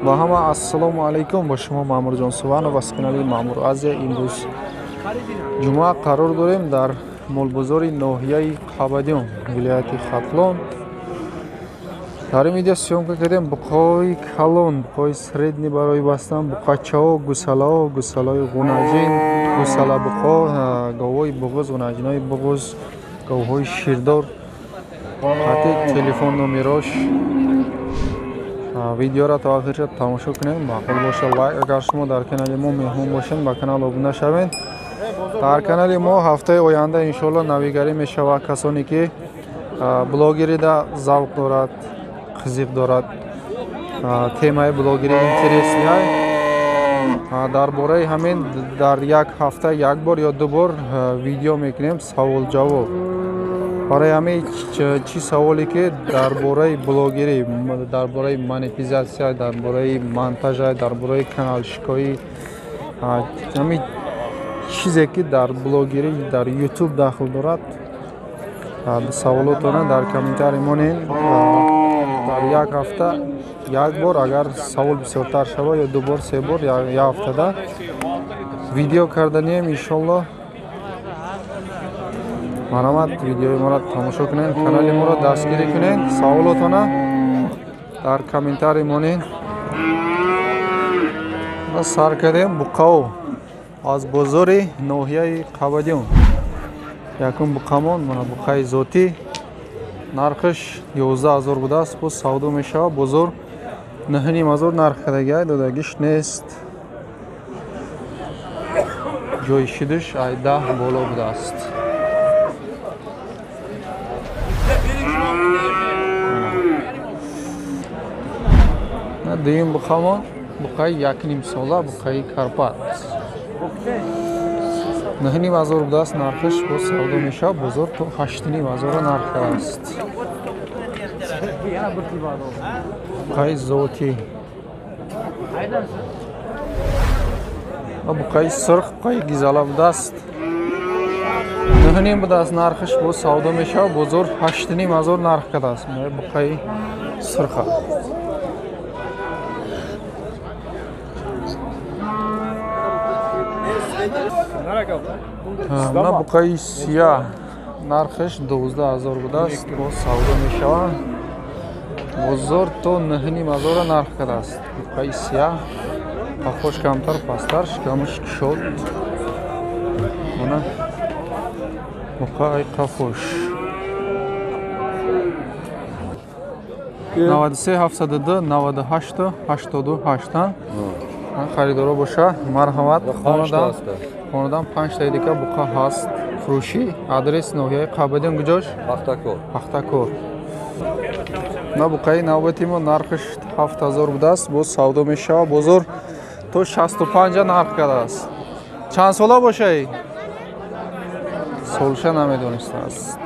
با همه السلام علیکم با شما مامور جان سوان و از کانال مامور آزیا. امروز جمعه قرار داریم در مول بازار ناحیه قبادیان ولایت خاتلون. در این ویدیو سیوم کردیم بقای کلان، بقای سردنی برای بستن، بقاچه‌ها، گوسالای غناجین، گوساله بقا، گاوهای بغض، غناجینای بغض، گاوهای شیردار. حتی تلفن نمرش. ویدیو را تا آخر تماشا کنید. معقول باشه لایک، اگر شما در کانال ما مهمون باشین با کانال ابونه شوین. در کانال ما هفته آینده ان شاء الله نویگری میشود. کسانی که بلاگری دا ذوق دارد، خزیق دارد، تمای بلاگری اینترستی است، درباره همین در یک هفته یک بار یا دو بار ویدیو میکنیم سوال جواب. برای همه چی سوالی که درباره بلاگری، درباره مانیتیزاسیون، درباره مونتاژ، درباره کانال شکایی، همین چیزی که در بلاگری در یوتیوب داخل دارد، سوالاتون در کامنتار مونین. در یک هفته یک بار اگر سوال بسیارتر شود یا دو بار سه بار یا یک هفته ده ویدیو کردنیم ان شاء الله. مرحمت ویدیو ما را تماشا کنین، کانال ما را دستگیری کنین، سوالاتون در کامنتار مونین. ما سر کردیم بقاو از بازار ناحیه قبادیان. یکم بقامون من بقای ذاتی نرخش 11000 بوده است. باز سودا میشه. بازار 9500 نرخ کرده دادگیش نیست. جای شدش 10 بالا بوده است. دیم بخوام بقای یک نیم ساله بقای کارپات 9500 بوده است. نرخش باز سودا میشه. بازار تو 8500 نرخ کرده است. بقای ذاتی بقای سرخ بقای گیزاله بوده است. 9.5 بوده است. نرخش باز سودا میشه. بازار 8500 نرخ کرده است. بقای سرخ نه بقای سیاه نرخش 12000 بوده است. باز سودا میشه. بازار تو 9500 نرخ کرده است. بقای سیاه پخوش کمتر پستر شکمش شد. بقای قفوش 93702 98 828 خریدارا باشه. مرحمت. خاندان 5 تا دیگه بقا هست فروشی. آدرس ناحیه قبادیان کجاش؟ پختکور. نه بقای نوبتی ما نرخش 7000 بوده است. باز سودا میشه. بازار تو 65 نرخ کرده است. چند ساله باشه؟ سالشه نمیدونسته است.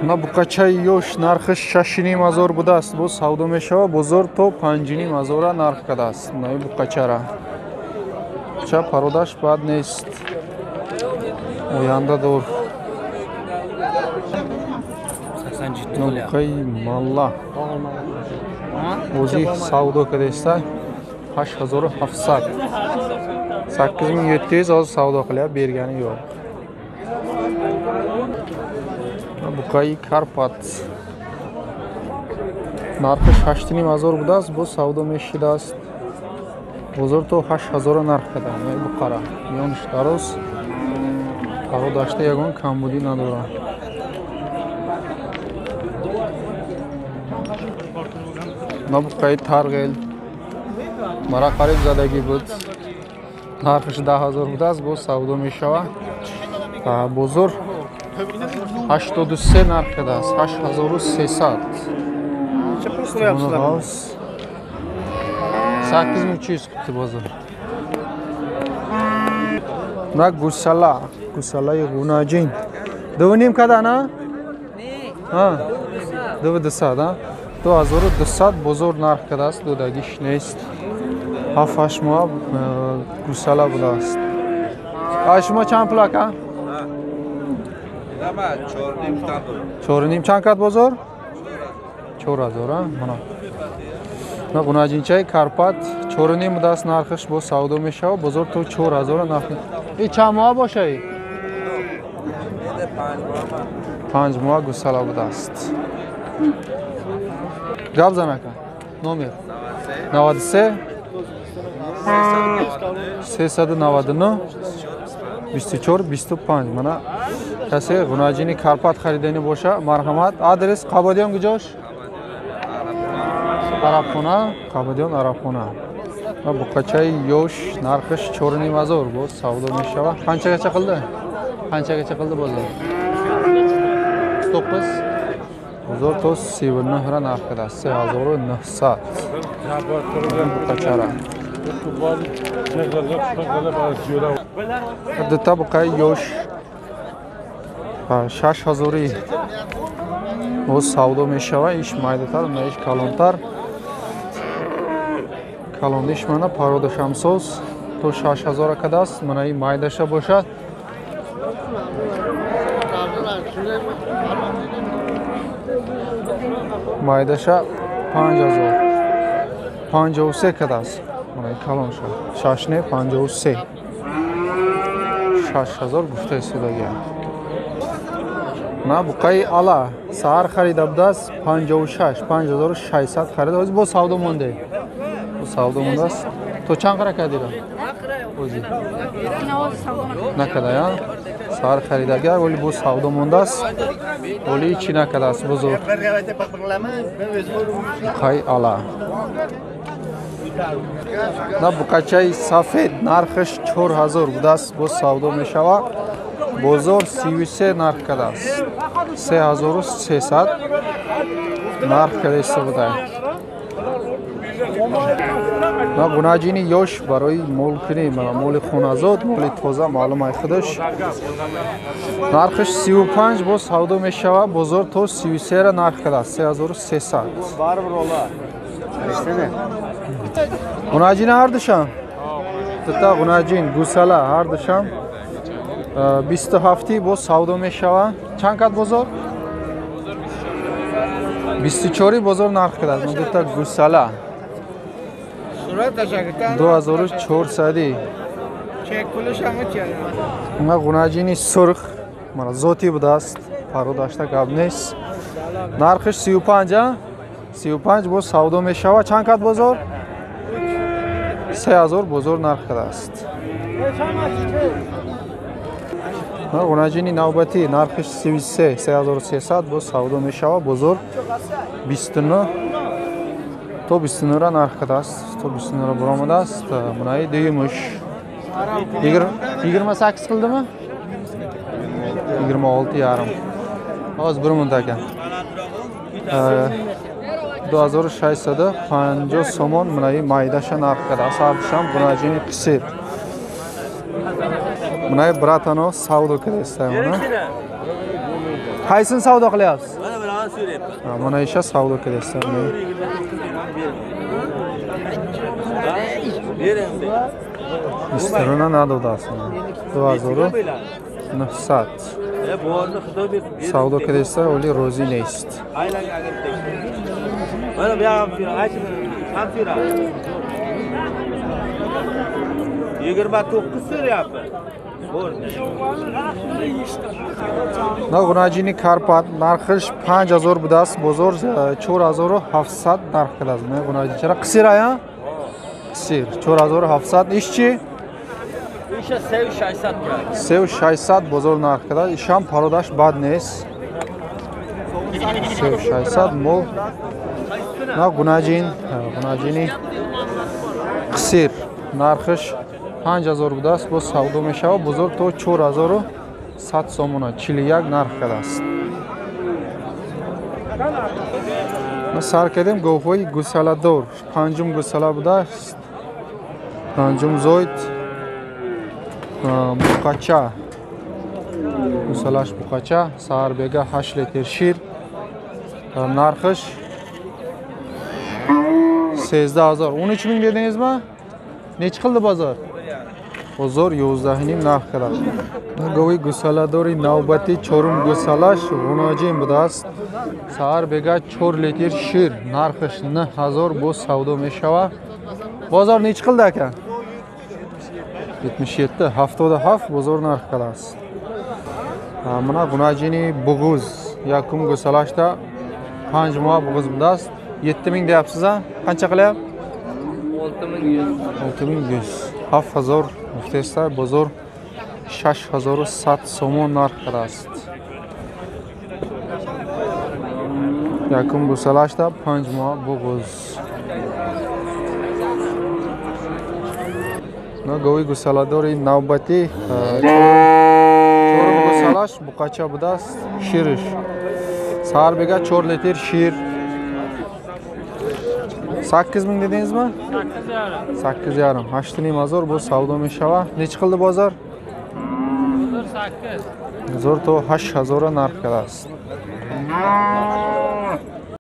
نه بقاچه یوش نرخش 6500 بوده است. باز سودا میشه. بازار تو 5500 نرخ کرده است. نه بقاچه را چه پرودش بد نیست. آینده دور بقای مالا بازی سودا کرده است. 8700 8700 از سودا کلیه بیرگانی یو. بقای کارپات نرخش 8500 بوده است. باز سودا میشده است. بازار تو 8000 نرخ کرده. بقره میانش درست هوا داشته یگان کمبودی نداره. نه بقای ترغیل مرا قریب زدگی بود. نرخش 10000 بوده است. باز سودا میشود. بازار 83 نرخ کرده است. 8300 8300 کتی بازار. نه گوساله غناجین 2.5 کده نه؟ نه 2200 2200 بازار نرخ کرده است. دادگیش نیست. 7-8 ماه گوساله بوده است. شما چند پلاک؟ 4.5 چند کد بازار؟ 4000 mana. Na Gunajinchai Karpat chorini mudas narxish bu savdo meshava bozor to 4000 narx. Chama boshai 5 mois gusala budast. Gap zanaka. Nomer 93 399 24 25 mana. Kase Gunajini Karpat xaridani bosha marhamat. Adres Qabadion Gujosh Arabxona, Qabadion Arabxona. Va bu qachai yosh narxish 4000 bu savdo meshava. Qanchagacha qildi? Qanchagacha qildi bozor? 9 bozor to 7 nahra narxida 3900. Qachara. Adda bu qay yosh 6000 bu savdo meshava ish maydatar, ish kalontar. Kalondish mana paroda shamsoz to 6000 kadas mana in maydasha boshad. Maydasha 5000 53 kadas mana kalonsha shashne 53 6000 gufta sidaga. Na bu qay ala sar xaridabdas 56 5600 xarid o'zi bu savdo monde. Bu savdo mondas to chanqara kadira o'zi nakada ya sar xaridaga o'li bu savdo mondas o'li china kadas buzur qay ala na bu qachay safed narxish 4000 budas bu savdo meshava bozor 33 narx kadas 3300 narx kadas buday. Na Gunajini yosh baroy molkini moli xonazod moli toza ma'lumot xidish narxish 35 bu savdo meshava bozor to 33 ra narx kadas 3300. Baribir ola. Ishtene. Gunajini hardisham. Tata Gunajin Gusala hardisham 27 bu savdo meshava. Chanqat bozor? 24 bozor narx kadas. Tata Gusala 2400 چک پولش هم چیه؟ ما Gunajini سرخ mana zoti budast parodashta gap nest narxish 35 bu savdo meshava chanqat bozor 3000 bozor narx kadast. Ma Gunajini navbati narxish 33 bu savdo meshava bozor 29 to 29 ra narx kadast. To 29 ra buromadast. Bunay deymush 28 qildimi? 26 yarim. Hozir 1 minut ekan. 2650 somon bunay maydasha narx kadast. Asabsham Gunajini qisir. Bunay bratano savdo qilyapsiz buni. Qaysin savdo qilyapsiz? Mana bilan so'rayapman. Mana isha savdo qilyapsiz. Misterona nada udasın. 2900. Savdo qilyapsiz, o'li rozi nest. Mana bu ham ham 29 so'rayapman. Na Gunajini Karpat narxish 5000 budas bozor 4700 narx qiladi. Men Gunajini chara qisir aya? Qisir 4700 ishchi? Isha 3600 keladi. 3600 bozor narx qiladi. Isham parodash bad nes. 3600 mol. Na Gunajini qisir narxish 5000 budas bu savdo meshava bozor to 4100 somona 41 narx qilasiz. Men sarkadim go'foy gusalador 5 gusala budas 5 zoit buqacha gusalash buqacha sarbega 8 litr shir narxish 13000 13000 dedingizmi? Necha qildi bozor? bozor 11.5 narx qiladi. Go'y gusaladori navbati chorum gusalash g'unojin budast. Sahar bega 4 litr shir narxish 9000 bu savdo meshava. Bozor nech qildi aka? 77 haftada haf bozor narx qilasiz. Mana g'unojini bug'uz yakum gusalashda 5 moh bug'uz budast. 7000 deyapsiz ha? Qancha qilyapti? 6100. 7000 mufteslar bozor 6100 somon narx qilasiz. Yakın gusalashda 5 moh bug'uz. Go'y gusaladori navbati chorum gusalash buqacha budast shirish. Sahar bega 4 litr shir 8000 dedingizmi? 8.5. 8000 bu savdo meshava. Nech qildi bozor? 8. Bozor to 8000 narx qilasiz.